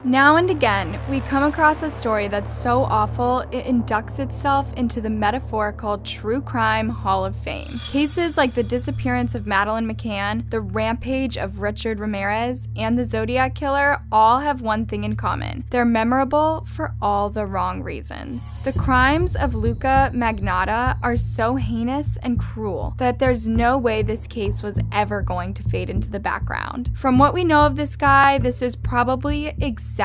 Now and again, we come across a story that's so awful it inducts itself into the metaphorical true crime Hall of Fame. Cases like the disappearance of Madeleine McCann, the rampage of Richard Ramirez, and the Zodiac Killer all have one thing in common. They're memorable for all the wrong reasons. The crimes of Luca Magnotta are so heinous and cruel that there's no way this case was ever going to fade into the background. From what we know of this guy, this is probably exactly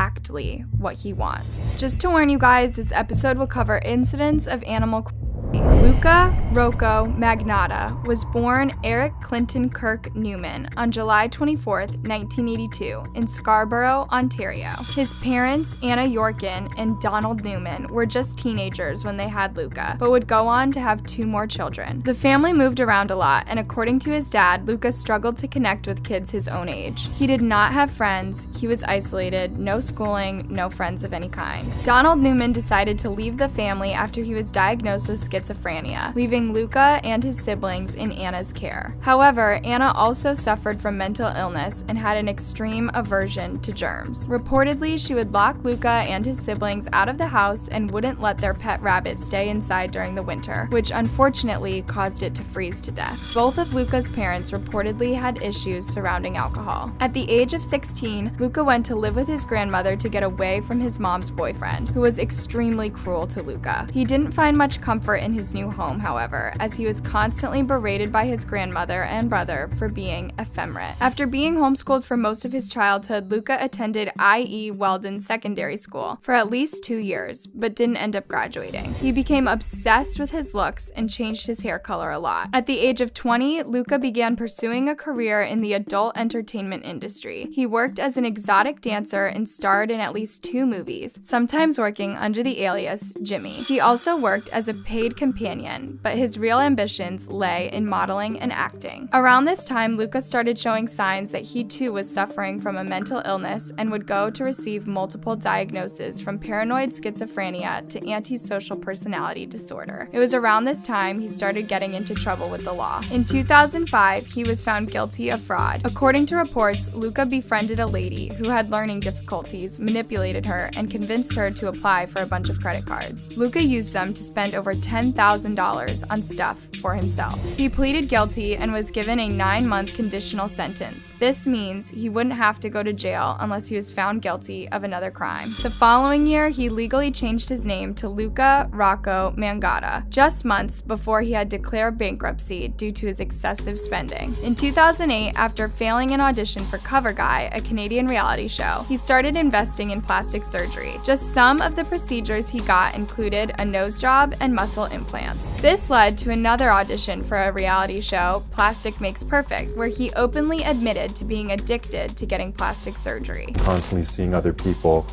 what he wants. Just to warn you guys, this episode will cover incidents of animal cruelty. Luca Rocco Magnotta was born Eric Clinton Kirk Newman on July 24, 1982, in Scarborough, Ontario. His parents, Anna Yorkin and Donald Newman, were just teenagers when they had Luca, but would go on to have 2 more children. The family moved around a lot, and according to his dad, Luca struggled to connect with kids his own age. He did not have friends, he was isolated, no schooling, no friends of any kind. Donald Newman decided to leave the family after he was diagnosed with schizophrenia, leaving Luca and his siblings in Anna's care. However, Anna also suffered from mental illness and had an extreme aversion to germs. Reportedly, she would lock Luca and his siblings out of the house and wouldn't let their pet rabbit stay inside during the winter, which unfortunately caused it to freeze to death. Both of Luca's parents reportedly had issues surrounding alcohol. At the age of 16, Luca went to live with his grandmother to get away from his mom's boyfriend, who was extremely cruel to Luca. He didn't find much comfort in his new home, however, as he was constantly berated by his grandmother and brother for being effeminate. After being homeschooled for most of his childhood, Luca attended I.E. Weldon Secondary School for at least 2 years, but didn't end up graduating. He became obsessed with his looks and changed his hair color a lot. At the age of 20, Luca began pursuing a career in the adult entertainment industry. He worked as an exotic dancer and starred in at least 2 movies, sometimes working under the alias Jimmy. He also worked as a paid companion, but his real ambitions lay in modeling and acting. Around this time, Luca started showing signs that he too was suffering from a mental illness and would go to receive multiple diagnoses from paranoid schizophrenia to antisocial personality disorder. It was around this time he started getting into trouble with the law. In 2005, he was found guilty of fraud. According to reports, Luca befriended a lady who had learning difficulties, manipulated her, and convinced her to apply for a bunch of credit cards. Luca used them to spend over $10,000 on stuff for himself. He pleaded guilty and was given a 9-month conditional sentence. This means he wouldn't have to go to jail unless he was found guilty of another crime. The following year, he legally changed his name to Luca Rocco Magnotta, just months before he had declared bankruptcy due to his excessive spending. In 2008, after failing an audition for Cover Guy, a Canadian reality show, he started investing in plastic surgery. Just some of the procedures he got included a nose job and muscle implants. This led to another audition for a reality show, Plastic Makes Perfect, where he openly admitted to being addicted to getting plastic surgery. Constantly seeing other people,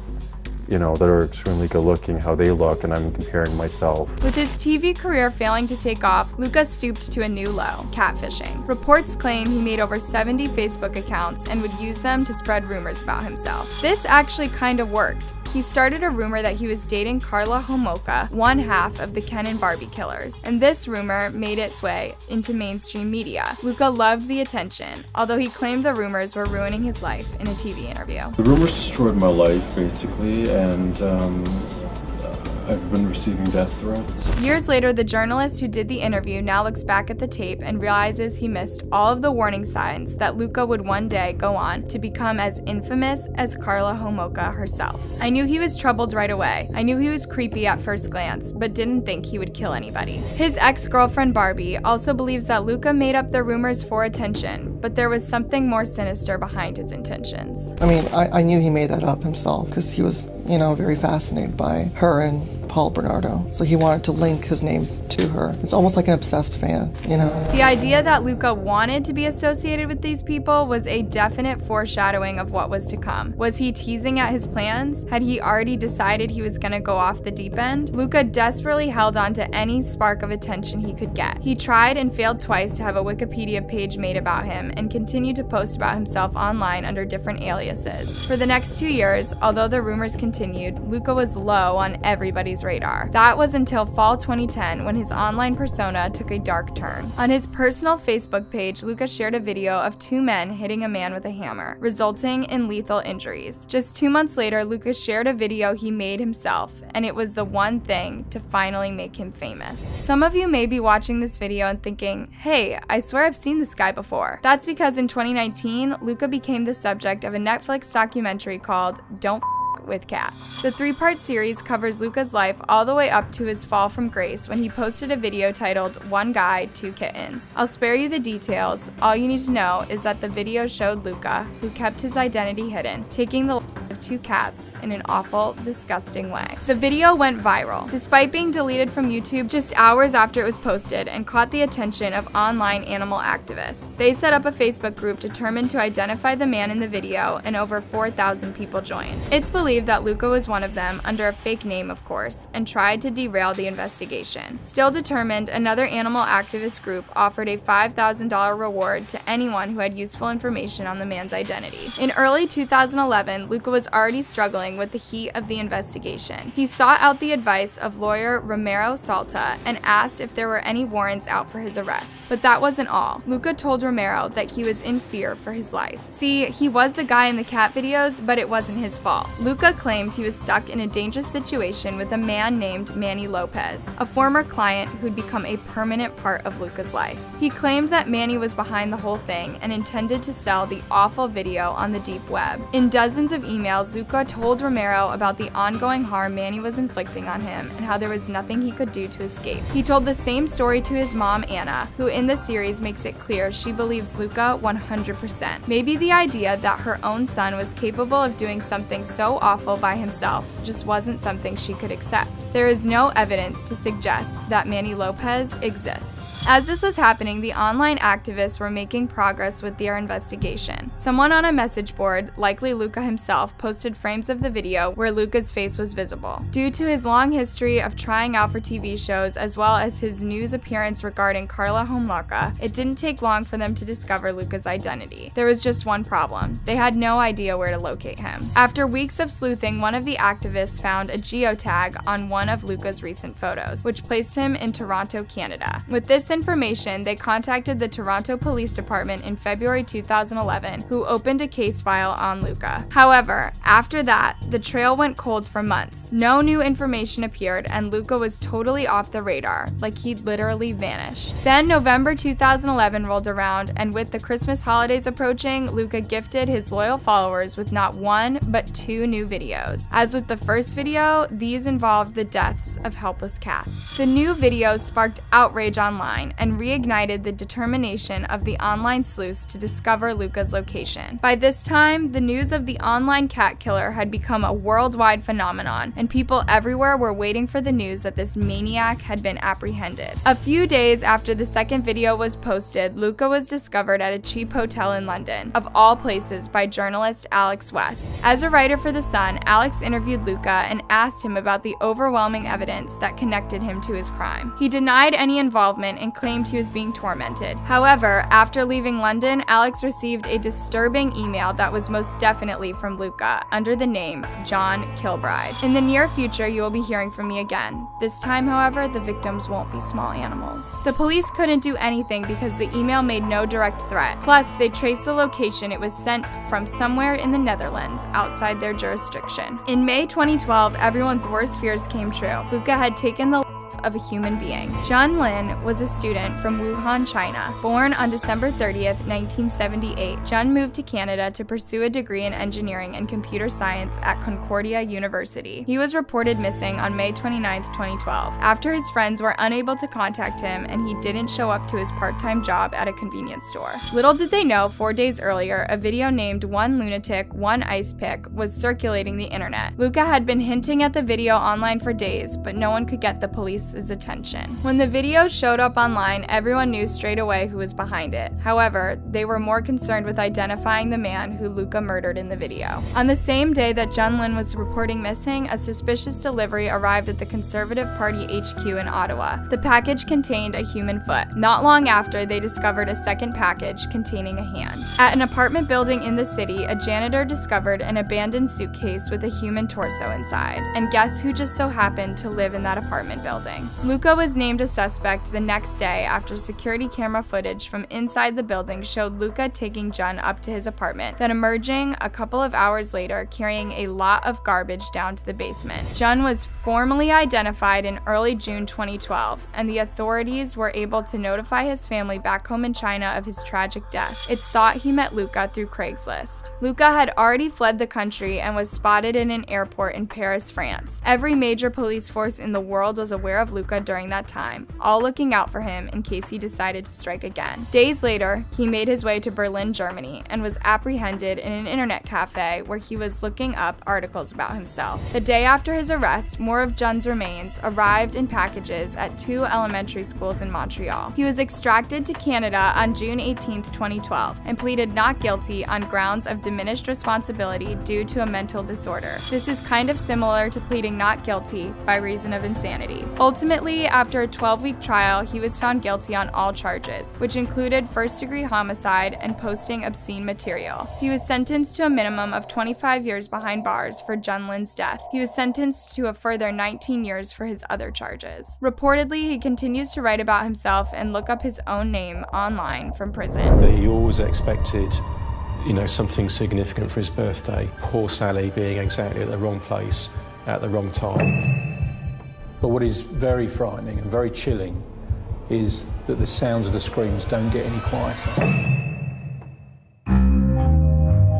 that are extremely good looking, how they look, and I'm comparing myself. With his TV career failing to take off, Luca stooped to a new low, catfishing. Reports claim he made over 70 Facebook accounts and would use them to spread rumors about himself. This actually kind of worked. He started a rumor that he was dating Karla Homolka, one half of the Ken and Barbie killers, and this rumor made its way into mainstream media. Luca loved the attention, although he claimed the rumors were ruining his life in a TV interview. The rumors destroyed my life, basically, and I've been receiving death threats. Years later, the journalist who did the interview now looks back at the tape and realizes he missed all of the warning signs that Luca would one day go on to become as infamous as Karla Homolka herself. I knew he was troubled right away. I knew he was creepy at first glance, but didn't think he would kill anybody. His ex-girlfriend Barbie also believes that Luca made up the rumors for attention, but there was something more sinister behind his intentions. I knew he made that up himself because he was, very fascinated by her and Paul Bernardo. So he wanted to link his name to her. It's almost like an obsessed fan, The idea that Luca wanted to be associated with these people was a definite foreshadowing of what was to come. Was he teasing at his plans? Had he already decided he was going to go off the deep end? Luca desperately held on to any spark of attention he could get. He tried and failed twice to have a Wikipedia page made about him and continued to post about himself online under different aliases. For the next 2 years, although the rumors continued, Luca was low on everybody's radar. That was until fall 2010 when his his online persona took a dark turn. On his personal Facebook page, Luka shared a video of two men hitting a man with a hammer, resulting in lethal injuries. Just 2 months later, Luka shared a video he made himself, and it was the one thing to finally make him famous. Some of you may be watching this video and thinking, hey, I swear I've seen this guy before. That's because in 2019, Luka became the subject of a Netflix documentary called Don't with Cats. The 3-part series covers Luka's life all the way up to his fall from grace when he posted a video titled One Guy, Two Kittens. I'll spare you the details. All you need to know is that the video showed Luka, who kept his identity hidden, taking the life of 2 cats in an awful, disgusting way. The video went viral, despite being deleted from YouTube just hours after it was posted, and caught the attention of online animal activists. They set up a Facebook group determined to identify the man in the video, and over 4,000 people joined. It's believed that Luka was one of them, under a fake name of course, and tried to derail the investigation. Still determined, another animal activist group offered a $5,000 reward to anyone who had useful information on the man's identity. In early 2011, Luka was already struggling with the heat of the investigation. He sought out the advice of lawyer Romero Salta and asked if there were any warrants out for his arrest. But that wasn't all. Luka told Romero that he was in fear for his life. See, he was the guy in the cat videos, but it wasn't his fault. Luka claimed he was stuck in a dangerous situation with a man named Manny Lopez, a former client who'd become a permanent part of Luka's life. He claimed that Manny was behind the whole thing and intended to sell the awful video on the deep web. In dozens of emails, Luka told Romero about the ongoing harm Manny was inflicting on him and how there was nothing he could do to escape. He told the same story to his mom, Anna, who in the series makes it clear she believes Luka 100%. Maybe the idea that her own son was capable of doing something so awful by himself just wasn't something she could accept. There is no evidence to suggest that Manny Lopez exists. As this was happening, the online activists were making progress with their investigation. Someone on a message board, likely Luka himself, posted frames of the video where Luka's face was visible. Due to his long history of trying out for TV shows as well as his news appearance regarding Karla Homolka, it didn't take long for them to discover Luka's identity. There was just one problem. They had no idea where to locate him. After weeks of sleuthing, one of the activists found a geotag on one of Luka's recent photos, which placed him in Toronto, Canada. With this information, they contacted the Toronto Police Department in February 2011, who opened a case file on Luka. However, after that, the trail went cold for months. No new information appeared, and Luka was totally off the radar, like he'd literally vanished. Then November 2011 rolled around, and with the Christmas holidays approaching, Luka gifted his loyal followers with not one, but 2 new videos. As with the first video, these involved the deaths of helpless cats. The new videos sparked outrage online and reignited the determination of the online sleuths to discover Luka's location. By this time, the news of the online cat killer had become a worldwide phenomenon, and people everywhere were waiting for the news that this maniac had been apprehended. A few days after the second video was posted, Luka was discovered at a cheap hotel in London, of all places, by journalist Alex West. As a writer for The Sun, Alex interviewed Luka and asked him about the overwhelming evidence that connected him to his crime. He denied any involvement and claimed he was being tormented. However, after leaving London, Alex received a disturbing email that was most definitely from Luka, under the name John Kilbride. In the near future, you will be hearing from me again. This time, however, the victims won't be small animals. The police couldn't do anything because the email made no direct threat. Plus, they traced the location it was sent from somewhere in the Netherlands, outside their jurisdiction. In May 2012, everyone's worst fears came true. Luka had taken the life of a human being. John Lin was a student from Wuhan, China. Born on December 30th, 1978, John moved to Canada to pursue a degree in engineering and computer science at Concordia University. He was reported missing on May 29th, 2012, after his friends were unable to contact him and he didn't show up to his part-time job at a convenience store. Little did they know, 4 days earlier, a video named One Lunatic, One Ice Pick was circulating the internet. Luka had been hinting at the video online for days, but no one could get the police's attention. When the video showed up online, everyone knew straight away who was behind it. However, they were more concerned with identifying the man who Luka murdered in the video. On the same day that Jun Lin was reporting missing, a suspicious delivery arrived at the Conservative Party HQ in Ottawa. The package contained a human foot. Not long after, they discovered a second package containing a hand. At an apartment building in the city, a janitor discovered an abandoned suitcase with a human torso inside. And guess who just so happened to live in that apartment building? building. Luca was named a suspect the next day after security camera footage from inside the building showed Luca taking Jun up to his apartment, then emerging a couple of hours later carrying a lot of garbage down to the basement. Jun was formally identified in early June 2012, and the authorities were able to notify his family back home in China of his tragic death. It's thought he met Luca through Craigslist. Luca had already fled the country and was spotted in an airport in Paris, France. Every major police force in the world was aware of Luca during that time, all looking out for him in case he decided to strike again. Days later, he made his way to Berlin, Germany, and was apprehended in an internet cafe where he was looking up articles about himself. The day after his arrest, more of Jun's remains arrived in packages at 2 elementary schools in Montreal. He was extracted to Canada on June 18, 2012, and pleaded not guilty on grounds of diminished responsibility due to a mental disorder. This is kind of similar to pleading not guilty by reason of insanity. Ultimately, after a 12-week trial, he was found guilty on all charges, which included first-degree homicide and posting obscene material. He was sentenced to a minimum of 25 years behind bars for Jun Lin's death. He was sentenced to a further 19 years for his other charges. Reportedly, he continues to write about himself and look up his own name online from prison. He always expected, something significant for his birthday. Poor Sally being exactly at the wrong place at the wrong time. But what is very frightening and very chilling is that the sounds of the screams don't get any quieter.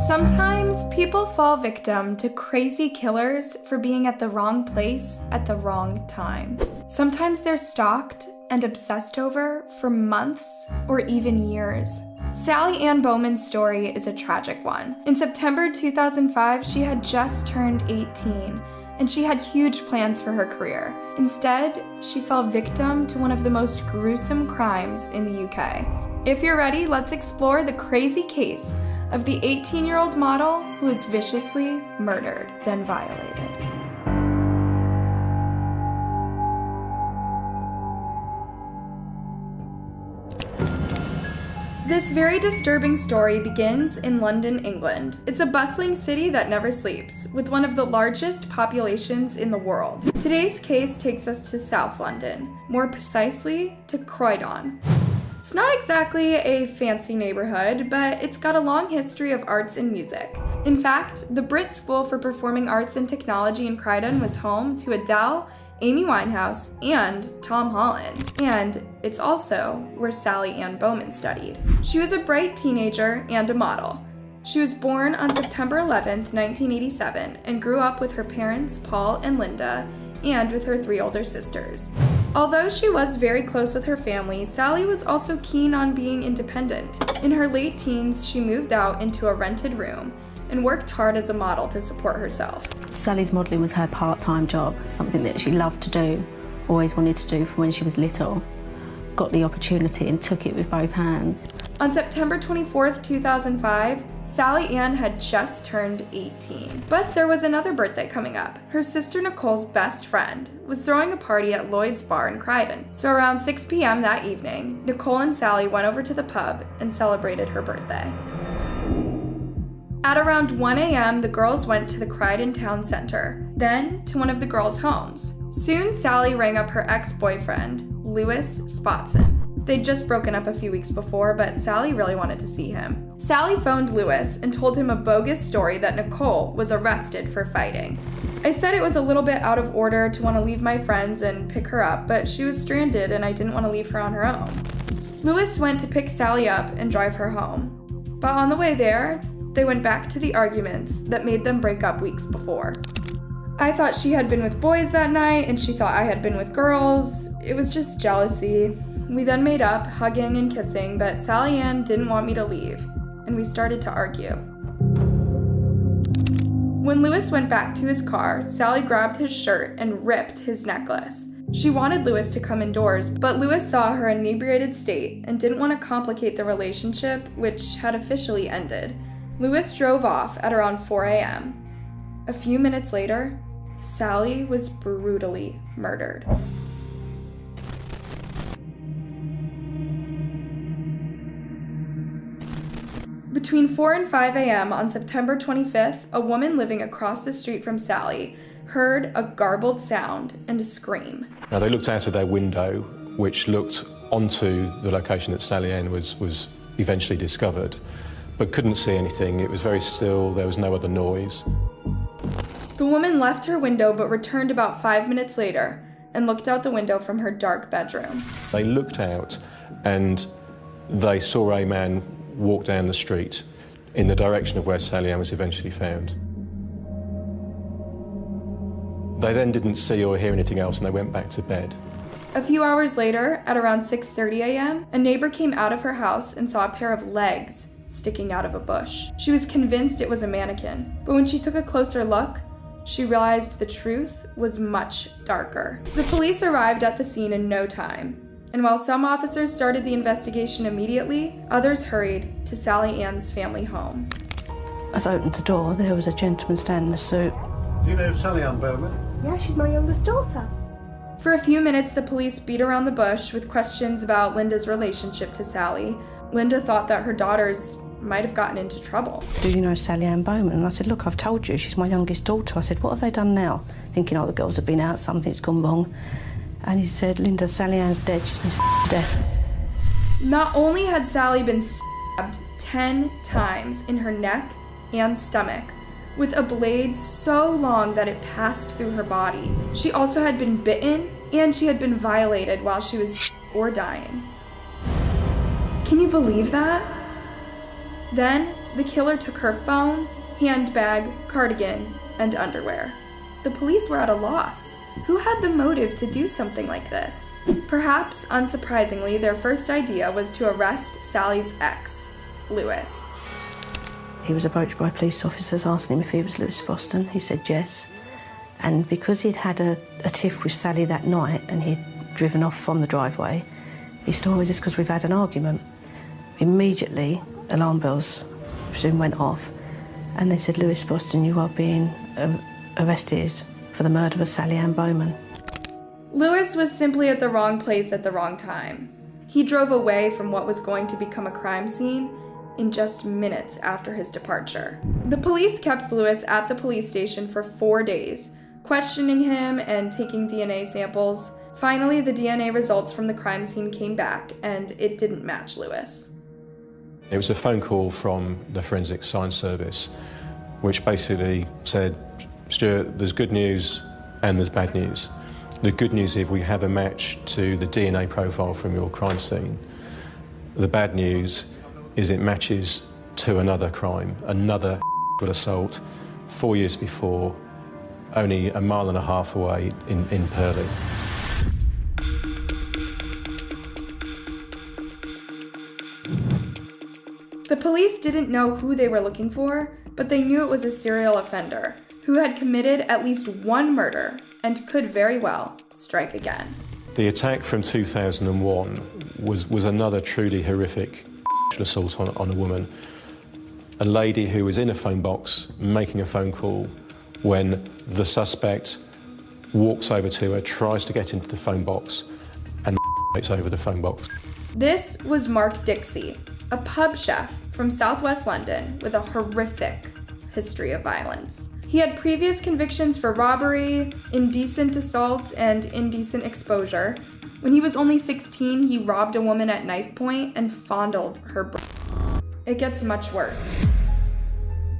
Sometimes people fall victim to crazy killers for being at the wrong place at the wrong time. Sometimes they're stalked and obsessed over for months or even years. Sally Ann Bowman's story is a tragic one. In September 2005, she had just turned 18, and she had huge plans for her career. Instead, she fell victim to one of the most gruesome crimes in the UK. If you're ready, let's explore the crazy case of the 18-year-old model who was viciously murdered, then violated. This very disturbing story begins in London, England. It's a bustling city that never sleeps, with one of the largest populations in the world. Today's case takes us to South London, more precisely to Croydon. It's not exactly a fancy neighborhood, but it's got a long history of arts and music. In fact, the Brit School for Performing Arts and Technology in Croydon was home to Adele, Amy Winehouse, and Tom Holland. And it's also where Sally Ann Bowman studied. She was a bright teenager and a model. She was born on September 11th, 1987, and grew up with her parents, Paul and Linda, and with her 3 older sisters. Although she was very close with her family, Sally was also keen on being independent. In her late teens, she moved out into a rented room and worked hard as a model to support herself. Sally's modelling was her part-time job, something that she loved to do, always wanted to do from when she was little. Got the opportunity and took it with both hands. On September 24th, 2005, Sally Ann had just turned 18. But there was another birthday coming up. Her sister Nicole's best friend was throwing a party at Lloyd's Bar in Croydon. So around 6 p.m. that evening, Nicole and Sally went over to the pub and celebrated her birthday. At around 1 a.m., the girls went to the Croydon Town Center, then to one of the girls' homes. Soon, Sally rang up her ex-boyfriend, Lewis Spotson. They'd just broken up a few weeks before, but Sally really wanted to see him. Sally phoned Lewis and told him a bogus story that Nicole was arrested for fighting. I said it was a little bit out of order to want to leave my friends and pick her up, but she was stranded and I didn't want to leave her on her own. Lewis went to pick Sally up and drive her home. But on the way there, they went back to the arguments that made them break up weeks before. I thought she had been with boys that night, and she thought I had been with girls. It was just jealousy. We then made up, hugging and kissing, but Sally Ann didn't want me to leave, and we started to argue. When Lewis went back to his car, Sally grabbed his shirt and ripped his necklace. She wanted Lewis to come indoors, but Lewis saw her inebriated state and didn't want to complicate the relationship, which had officially ended. Lewis drove off at around 4 a.m. A few minutes later, Sally was brutally murdered. Between 4 and 5 a.m. on September 25th, a woman living across the street from Sally heard a garbled sound and a scream. Now, they looked out of their window, which looked onto the location that Sally Ann was eventually discovered, but couldn't see anything. It was very still, there was no other noise. The woman left her window but returned about 5 minutes later and looked out the window from her dark bedroom. They looked out and they saw a man walk down the street in the direction of where Sally Ann was eventually found. They then didn't see or hear anything else and they went back to bed. A few hours later, at around 6:30 a.m., a neighbor came out of her house and saw a pair of legs sticking out of a bush. She was convinced it was a mannequin, but when she took a closer look, she realized the truth was much darker. The police arrived at the scene in no time, and while some officers started the investigation immediately, others hurried to Sally Ann's family home. As I opened the door, there was a gentleman standing in a suit. Do you know Sally Ann Bowman? Yeah, she's my youngest daughter. For a few minutes, the police beat around the bush with questions about Linda's relationship to Sally. Linda thought that her daughters might have gotten into trouble. Do you know Sally Ann Bowman? And I said, look, I've told you, she's my youngest daughter. I said, what have they done now? Thinking, oh, the girls have been out, something's gone wrong. And he said, Linda, Sally Ann's dead, she's been to death. Not only had Sally been stabbed 10 times in her neck and stomach, with a blade so long that it passed through her body. She also had been bitten, and she had been violated while she was or dying. Can you believe that? Then, the killer took her phone, handbag, cardigan, and underwear. The police were at a loss. Who had the motive to do something like this? Perhaps, unsurprisingly, their first idea was to arrest Sally's ex, Lewis. He was approached by police officers asking him if he was Lewis Boston. He said yes. And because he'd had a tiff with Sally that night and he'd driven off from the driveway, he said, oh, is this because we've had an argument? Immediately, alarm bells, I presume, went off. And they said, Lewis Boston, you are being arrested for the murder of Sally Ann Bowman. Lewis was simply at the wrong place at the wrong time. He drove away from what was going to become a crime scene in just minutes after his departure. The police kept Lewis at the police station for 4 days, questioning him and taking DNA samples. Finally, the DNA results from the crime scene came back, and it didn't match Lewis. It was a phone call from the Forensic Science Service, which basically said, Stuart, there's good news and there's bad news. The good news is we have a match to the DNA profile from your crime scene. The bad news is it matches to another crime, another assault 4 years before, only a mile and a half away in Purley. The police didn't know who they were looking for, but they knew it was a serial offender who had committed at least one murder and could very well strike again. The attack from 2001 was another truly horrific assault on a woman. A lady who was in a phone box making a phone call when the suspect walks over to her, tries to get into the phone box and over the phone box. This was Mark Dixie, a pub chef from southwest London with a horrific history of violence. He had previous convictions for robbery, indecent assault, and indecent exposure. When he was only 16, he robbed a woman at knife point and fondled her breast. It gets much worse.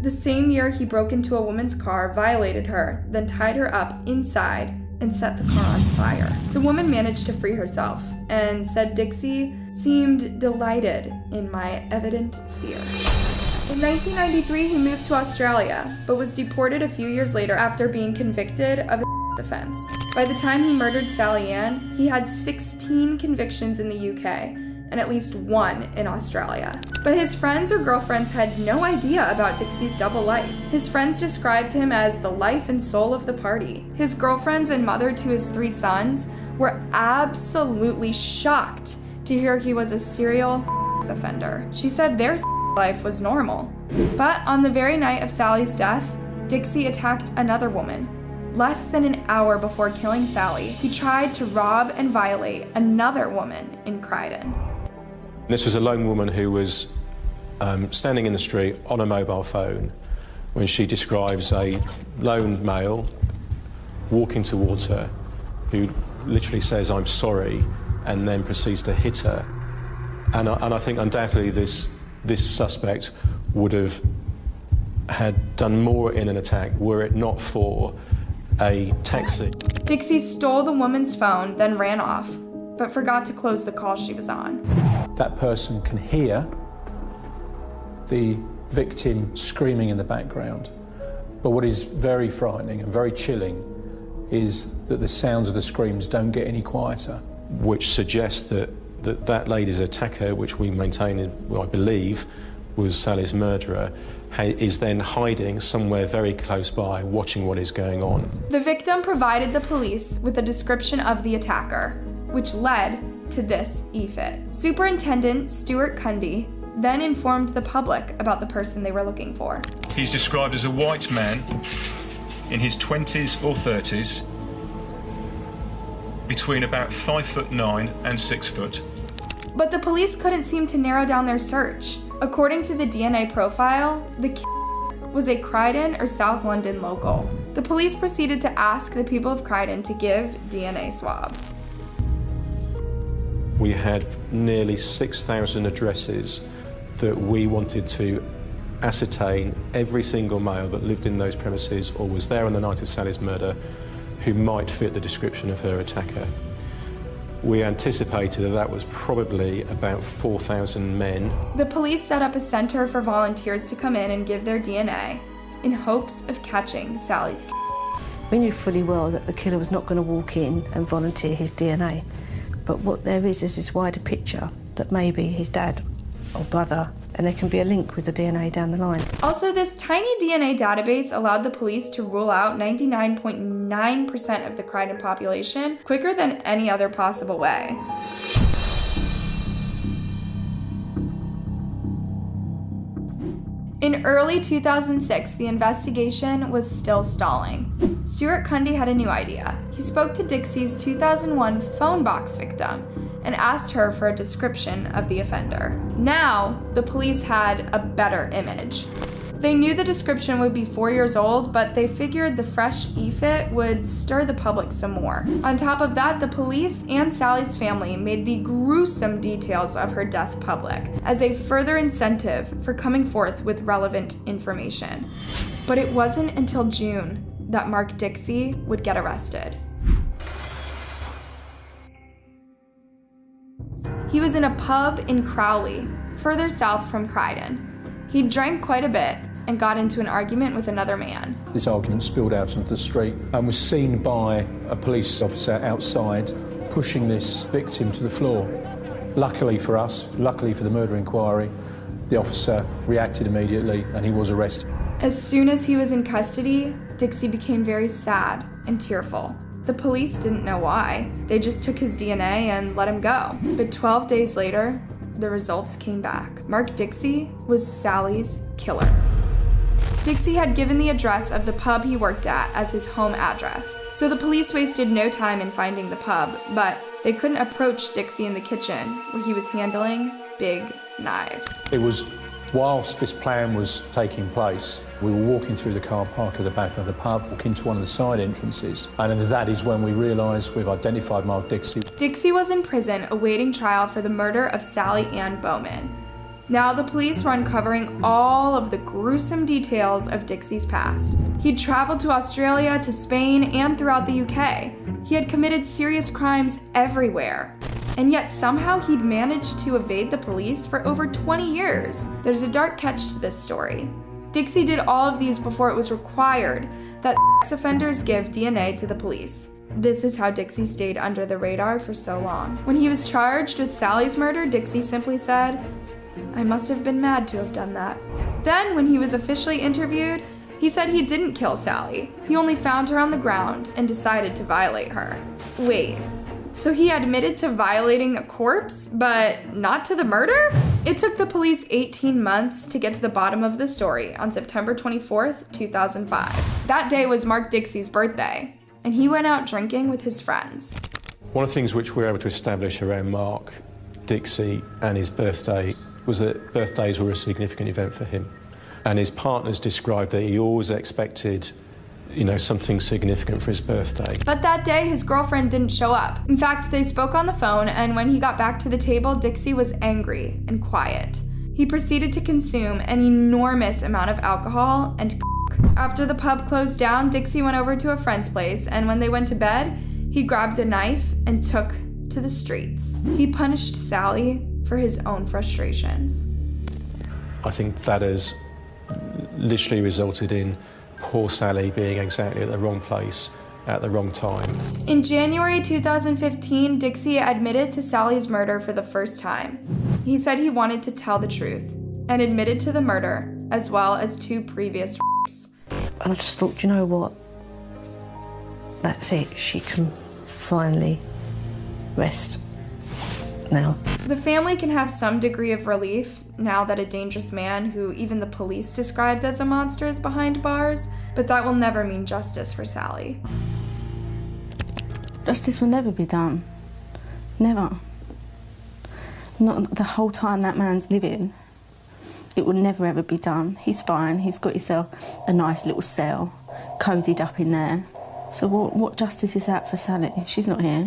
The same year, he broke into a woman's car, violated her, then tied her up inside and set the car on fire. The woman managed to free herself and said Dixie seemed delighted in my evident fear. In 1993, he moved to Australia, but was deported a few years later after being convicted of a offense. By the time he murdered Sally Ann, he had 16 convictions in the UK and at least one in Australia. But his friends or girlfriends had no idea about Dixie's double life. His friends described him as the life and soul of the party. His girlfriends and mother to his 3 sons were absolutely shocked to hear he was a serial offender. She said their life was normal. But on the very night of Sally's death, Dixie attacked another woman. Less than an hour before killing Sally, he tried to rob and violate another woman in Croydon. This was a lone woman who was standing in the street on a mobile phone when she describes a lone male walking towards her who literally says, "I'm sorry," and then proceeds to hit her. And I think undoubtedly this suspect would have had done more in an attack were it not for a taxi. Dixie stole the woman's phone, then ran off, but forgot to close the call she was on. That person can hear the victim screaming in the background. But what is very frightening and very chilling is that the sounds of the screams don't get any quieter. Which suggests that lady's attacker, which we maintain, well, I believe, was Sally's murderer, is then hiding somewhere very close by, watching what is going on. The victim provided the police with a description of the attacker, which led to this EFIT. Superintendent Stuart Cundy then informed the public about the person they were looking for. He's described as a white man in his 20s or 30s, between about 5'9" and 6 foot. But the police couldn't seem to narrow down their search. According to the DNA profile, the was a Croydon or South London local. The police proceeded to ask the people of Croydon to give DNA swabs. We had nearly 6,000 addresses that we wanted to ascertain every single male that lived in those premises or was there on the night of Sally's murder who might fit the description of her attacker. We anticipated that was probably about 4,000 men. The police set up a center for volunteers to come in and give their DNA in hopes of catching Sally's killer. We knew fully well that the killer was not going to walk in and volunteer his DNA. But what there is this wider picture that maybe his dad or brother, and there can be a link with the DNA down the line. Also, this tiny DNA database allowed the police to rule out 99.9% of the Croydon population quicker than any other possible way. In early 2006, the investigation was still stalling. Stuart Cundy had a new idea. He spoke to Dixie's 2001 phone box victim and asked her for a description of the offender. Now, the police had a better image. They knew the description would be 4 years old, but they figured the fresh EFIT would stir the public some more. On top of that, the police and Sally's family made the gruesome details of her death public as a further incentive for coming forth with relevant information. But it wasn't until June that Mark Dixie would get arrested. He was in a pub in Crowley, further south from Croydon. He drank quite a bit and got into an argument with another man. This argument spilled out onto the street and was seen by a police officer outside pushing this victim to the floor. Luckily for us, luckily for the murder inquiry, the officer reacted immediately and he was arrested. As soon as he was in custody, Dixie became very sad and tearful. The police didn't know why. They just took his DNA and let him go. But 12 days later, the results came back. Mark Dixie was Sally's killer. Dixie had given the address of the pub he worked at as his home address, so the police wasted no time in finding the pub, but they couldn't approach Dixie in the kitchen, where he was handling big knives. It was whilst this plan was taking place, we were walking through the car park at the back of the pub, walking to one of the side entrances, and that is when we realised we've identified Mark Dixie. Dixie was in prison awaiting trial for the murder of Sally Ann Bowman. Now the police were uncovering all of the gruesome details of Dixie's past. He'd traveled to Australia, to Spain, and throughout the UK. He had committed serious crimes everywhere. And yet somehow he'd managed to evade the police for over 20 years. There's a dark catch to this story. Dixie did all of these before it was required that sex offenders give DNA to the police. This is how Dixie stayed under the radar for so long. When he was charged with Sally's murder, Dixie simply said, "I must have been mad to have done that." Then, when he was officially interviewed, he said he didn't kill Sally. He only found her on the ground and decided to violate her. Wait, so he admitted to violating a corpse, but not to the murder? It took the police 18 months to get to the bottom of the story on September 24th, 2005. That day was Mark Dixie's birthday, and he went out drinking with his friends. One of the things which we were able to establish around Mark Dixie and his birthday was that birthdays were a significant event for him. And his partners described that he always expected, something significant for his birthday. But that day, his girlfriend didn't show up. In fact, they spoke on the phone, and when he got back to the table, Dixie was angry and quiet. He proceeded to consume an enormous amount of alcohol and coke. After the pub closed down, Dixie went over to a friend's place, and when they went to bed, he grabbed a knife and took to the streets. He punished Sally for his own frustrations. I think that has literally resulted in poor Sally being exactly at the wrong place at the wrong time. In January 2015, Dixie admitted to Sally's murder for the first time. He said he wanted to tell the truth and admitted to the murder as well as 2 previous rapes. And I just thought, you know what? That's it. She can finally rest now. The family can have some degree of relief now that a dangerous man who even the police described as a monster is behind bars, but that will never mean justice for Sally. Justice will never be done. Never. Not the whole time that man's living. It will never ever be done. He's fine. He's got himself a nice little cell, cozied up in there. So what justice is that for Sally? She's not here.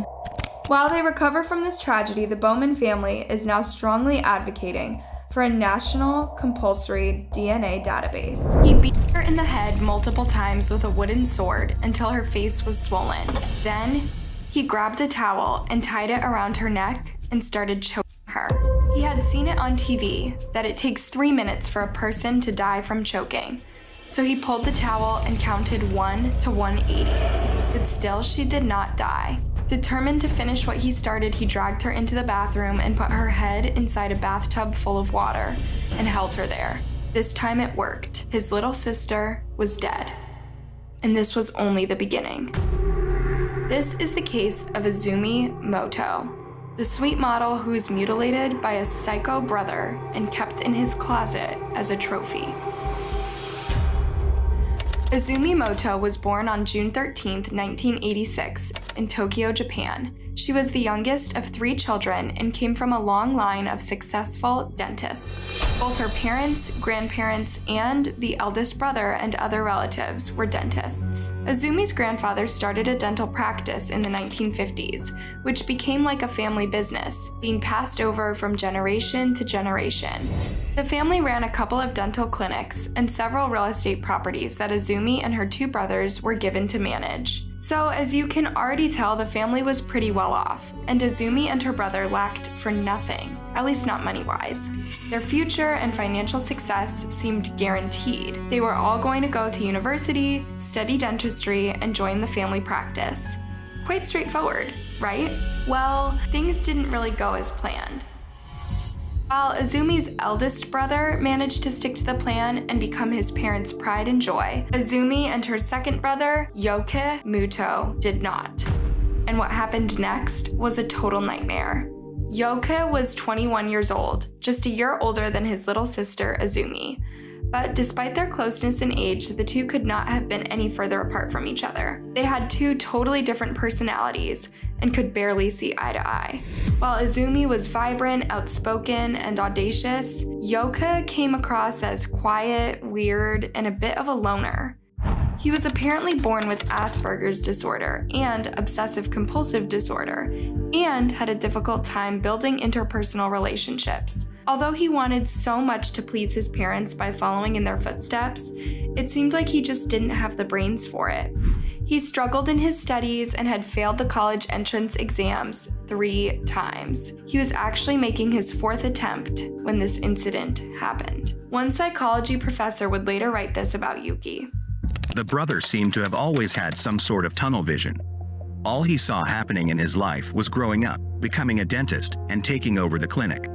While they recover from this tragedy, the Bowman family is now strongly advocating for a national compulsory DNA database. He beat her in the head multiple times with a wooden sword until her face was swollen. Then, he grabbed a towel and tied it around her neck and started choking her. He had seen it on TV that it takes 3 minutes for a person to die from choking. So he pulled the towel and counted 1 to 180. But still, she did not die. Determined to finish what he started, he dragged her into the bathroom and put her head inside a bathtub full of water and held her there. This time it worked. His little sister was dead. And this was only the beginning. This is the case of Izumi Moto, the sweet model who was mutilated by a psycho brother and kept in his closet as a trophy. Izumi Moto was born on June 13, 1986, in Tokyo, Japan. She was the youngest of 3 children and came from a long line of successful dentists. Both her parents, grandparents, and the eldest brother and other relatives were dentists. Izumi's grandfather started a dental practice in the 1950s, which became like a family business, being passed over from generation to generation. The family ran a couple of dental clinics and several real estate properties that Izumi and her 2 brothers were given to manage. So, as you can already tell, the family was pretty well off, and Izumi and her brother lacked for nothing, at least not money-wise. Their future and financial success seemed guaranteed. They were all going to go to university, study dentistry, and join the family practice. Quite straightforward, right? Well, things didn't really go as planned. While Izumi's eldest brother managed to stick to the plan and become his parents' pride and joy, Izumi and her second brother, Yoke Muto, did not. And what happened next was a total nightmare. Yoke was 21 years old, just a year older than his little sister, Izumi. But despite their closeness in age, the 2 could not have been any further apart from each other. They had 2 totally different personalities and could barely see eye to eye. While Izumi was vibrant, outspoken, and audacious, Yoke came across as quiet, weird, and a bit of a loner. He was apparently born with Asperger's disorder and obsessive-compulsive disorder, and had a difficult time building interpersonal relationships. Although he wanted so much to please his parents by following in their footsteps, it seemed like he just didn't have the brains for it. He struggled in his studies and had failed the college entrance exams 3 times. He was actually making his 4th attempt when this incident happened. One psychology professor would later write this about Yuki. The brother seemed to have always had some sort of tunnel vision. All he saw happening in his life was growing up, becoming a dentist, and taking over the clinic.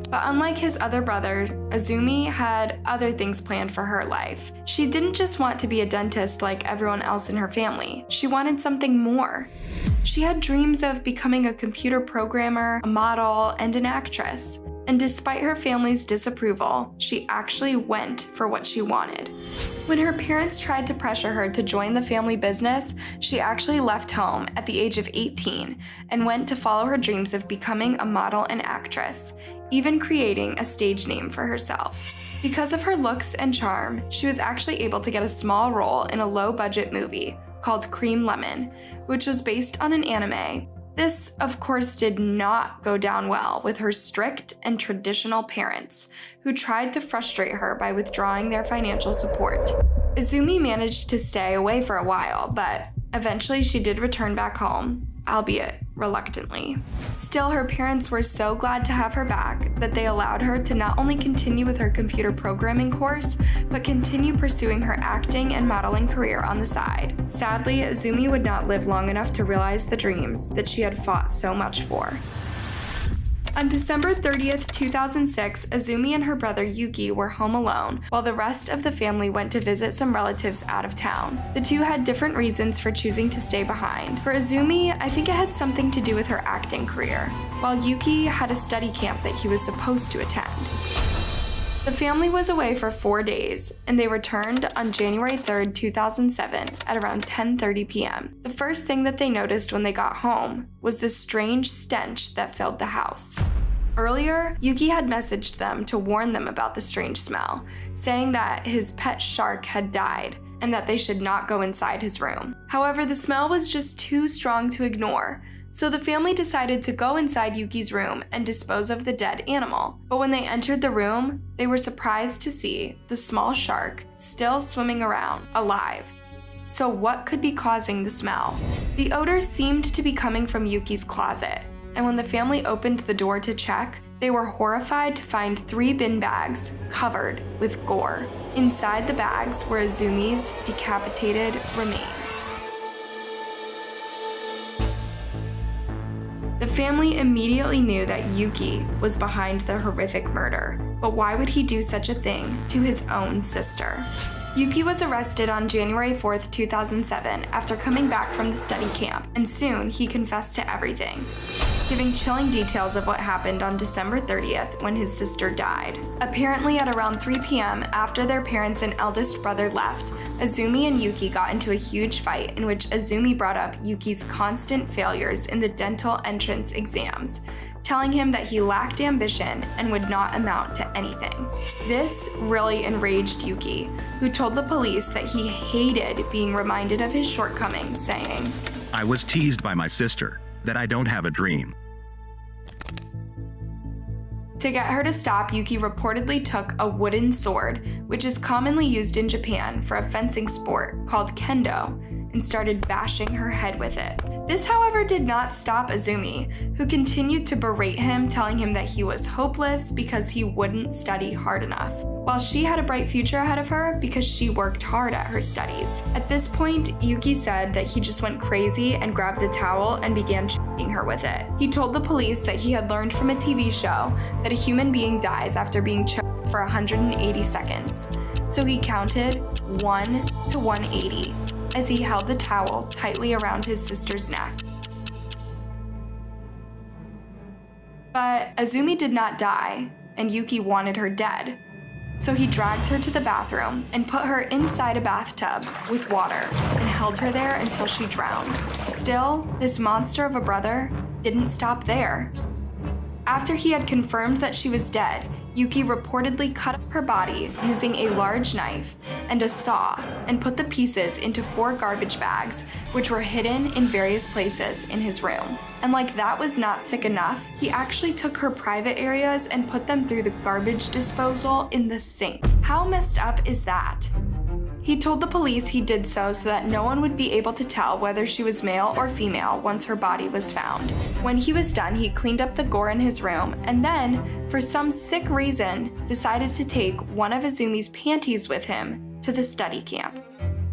But unlike his other brothers, Izumi had other things planned for her life. She didn't just want to be a dentist like everyone else in her family. She wanted something more. She had dreams of becoming a computer programmer, a model, and an actress. And despite her family's disapproval, she actually went for what she wanted. When her parents tried to pressure her to join the family business, she actually left home at the age of 18 and went to follow her dreams of becoming a model and actress, even creating a stage name for herself. Because of her looks and charm, she was actually able to get a small role in a low-budget movie called Cream Lemon, which was based on an anime. This, of course, did not go down well with her strict and traditional parents, who tried to frustrate her by withdrawing their financial support. Izumi managed to stay away for a while, but eventually she did return back home, albeit reluctantly. Still, her parents were so glad to have her back that they allowed her to not only continue with her computer programming course, but continue pursuing her acting and modeling career on the side. Sadly, Izumi would not live long enough to realize the dreams that she had fought so much for. On December 30th, 2006, Izumi and her brother Yuki were home alone, while the rest of the family went to visit some relatives out of town. The two had different reasons for choosing to stay behind. For Izumi, I think it had something to do with her acting career, while Yuki had a study camp that he was supposed to attend. The family was away for 4 days, and they returned on January 3rd, 2007 at around 10:30 p.m. The first thing that they noticed when they got home was the strange stench that filled the house. Earlier, Yuki had messaged them to warn them about the strange smell, saying that his pet shark had died and that they should not go inside his room. However, the smell was just too strong to ignore, so the family decided to go inside Yuki's room and dispose of the dead animal. But when they entered the room, they were surprised to see the small shark still swimming around, alive. So what could be causing the smell? The odor seemed to be coming from Yuki's closet, and when the family opened the door to check, they were horrified to find 3 bin bags covered with gore. Inside the bags were Izumi's decapitated remains. The family immediately knew that Yuki was behind the horrific murder, but why would he do such a thing to his own sister? Yuki was arrested on January 4th, 2007 after coming back from the study camp, and soon he confessed to everything, giving chilling details of what happened on December 30th when his sister died. Apparently at around 3 p.m. after their parents and eldest brother left, Izumi and Yuki got into a huge fight in which Izumi brought up Yuki's constant failures in the dental entrance exams, telling him that he lacked ambition and would not amount to anything. This really enraged Yuki, who told the police that he hated being reminded of his shortcomings, saying, "I was teased by my sister that I don't have a dream." To get her to stop, Yuki reportedly took a wooden sword, which is commonly used in Japan for a fencing sport called kendo, and started bashing her head with it. This, however, did not stop Izumi, who continued to berate him, telling him that he was hopeless because he wouldn't study hard enough, while she had a bright future ahead of her because she worked hard at her studies. At this point, Yuki said that he just went crazy and grabbed a towel and began choking her with it. He told the police that he had learned from a TV show that a human being dies after being choked for 180 seconds. So he counted 1 to 180 as he held the towel tightly around his sister's neck. But Izumi did not die, and Yuki wanted her dead. So he dragged her to the bathroom and put her inside a bathtub with water and held her there until she drowned. Still, this monster of a brother didn't stop there. After he had confirmed that she was dead, Yuki reportedly cut up her body using a large knife and a saw and put the pieces into 4 garbage bags, which were hidden in various places in his room. And like that was not sick enough, he actually took her private areas and put them through the garbage disposal in the sink. How messed up is that? He told the police he did so that no one would be able to tell whether she was male or female once her body was found. When he was done, he cleaned up the gore in his room and then, for some sick reason, decided to take one of Izumi's panties with him to the study camp.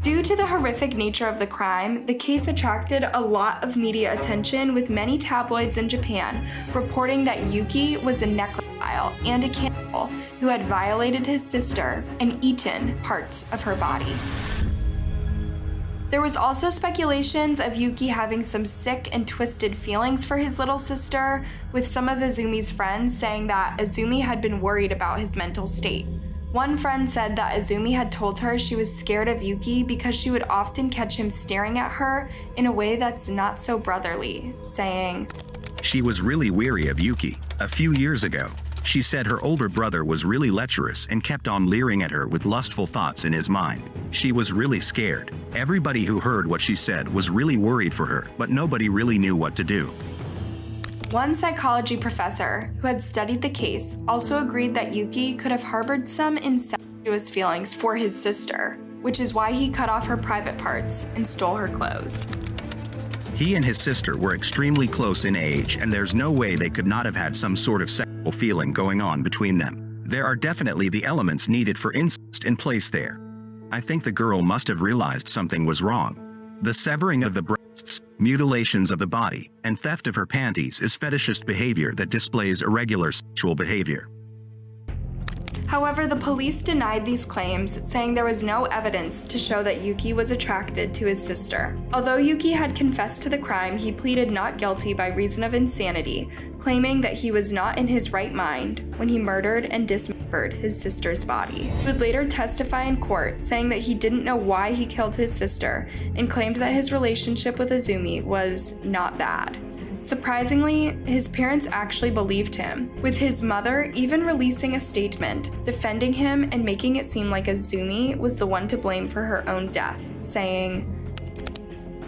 Due to the horrific nature of the crime, the case attracted a lot of media attention, with many tabloids in Japan reporting that Yuki was a necrophile and a cannibal who had violated his sister and eaten parts of her body. There was also speculations of Yuki having some sick and twisted feelings for his little sister, with some of Izumi's friends saying that Izumi had been worried about his mental state. One friend said that Izumi had told her she was scared of Yuki because she would often catch him staring at her in a way that's not so brotherly, saying, She was really weary of Yuki. A few years ago, she said her older brother was really lecherous and kept on leering at her with lustful thoughts in his mind. She was really scared. Everybody who heard what she said was really worried for her, but nobody really knew what to do. One psychology professor who had studied the case also agreed that Yuki could have harbored some incestuous feelings for his sister, which is why he cut off her private parts and stole her clothes. He and his sister were extremely close in age, and there's no way they could not have had some sort of sexual feeling going on between them. There are definitely the elements needed for incest in place there. I think the girl must have realized something was wrong. The severing of the breasts, mutilations of the body, and theft of her panties is fetishist behavior that displays irregular sexual behavior. However, the police denied these claims, saying there was no evidence to show that Yuki was attracted to his sister. Although Yuki had confessed to the crime, he pleaded not guilty by reason of insanity, claiming that he was not in his right mind when he murdered and dismembered his sister's body. He would later testify in court, saying that he didn't know why he killed his sister and claimed that his relationship with Izumi was not bad. Surprisingly, his parents actually believed him, with his mother even releasing a statement defending him and making it seem like Izumi was the one to blame for her own death, saying,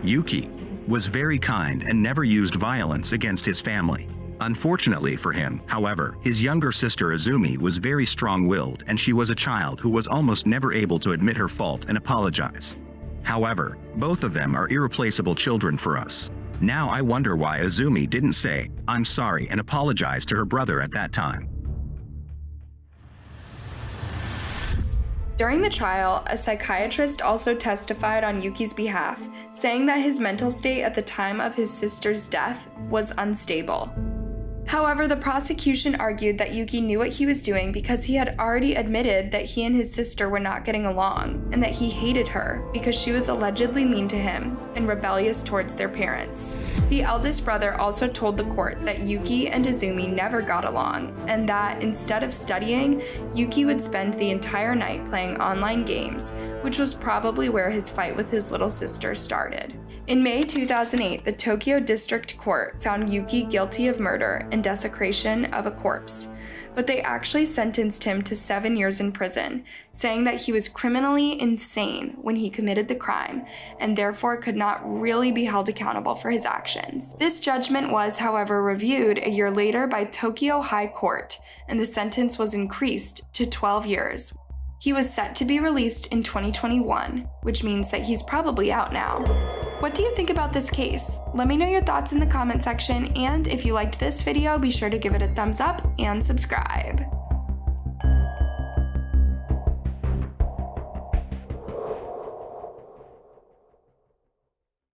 Yuki was very kind and never used violence against his family. Unfortunately for him, however, his younger sister Izumi was very strong-willed, and she was a child who was almost never able to admit her fault and apologize. However, both of them are irreplaceable children for us. Now I wonder why Izumi didn't say, I'm sorry, and apologize to her brother at that time. During the trial, a psychiatrist also testified on Yuki's behalf, saying that his mental state at the time of his sister's death was unstable. However, the prosecution argued that Yuki knew what he was doing because he had already admitted that he and his sister were not getting along, and that he hated her because she was allegedly mean to him and rebellious towards their parents. The eldest brother also told the court that Yuki and Izumi never got along, and that instead of studying, Yuki would spend the entire night playing online games, which was probably where his fight with his little sister started. In May 2008, the Tokyo District Court found Yuki guilty of murder and desecration of a corpse, but they actually sentenced him to 7 years in prison, saying that he was criminally insane when he committed the crime and therefore could not really be held accountable for his actions. This judgment was, however, reviewed a year later by Tokyo High Court, and the sentence was increased to 12 years. He was set to be released in 2021, which means that he's probably out now. What do you think about this case? Let me know your thoughts in the comment section, and if you liked this video, be sure to give it a thumbs up and subscribe.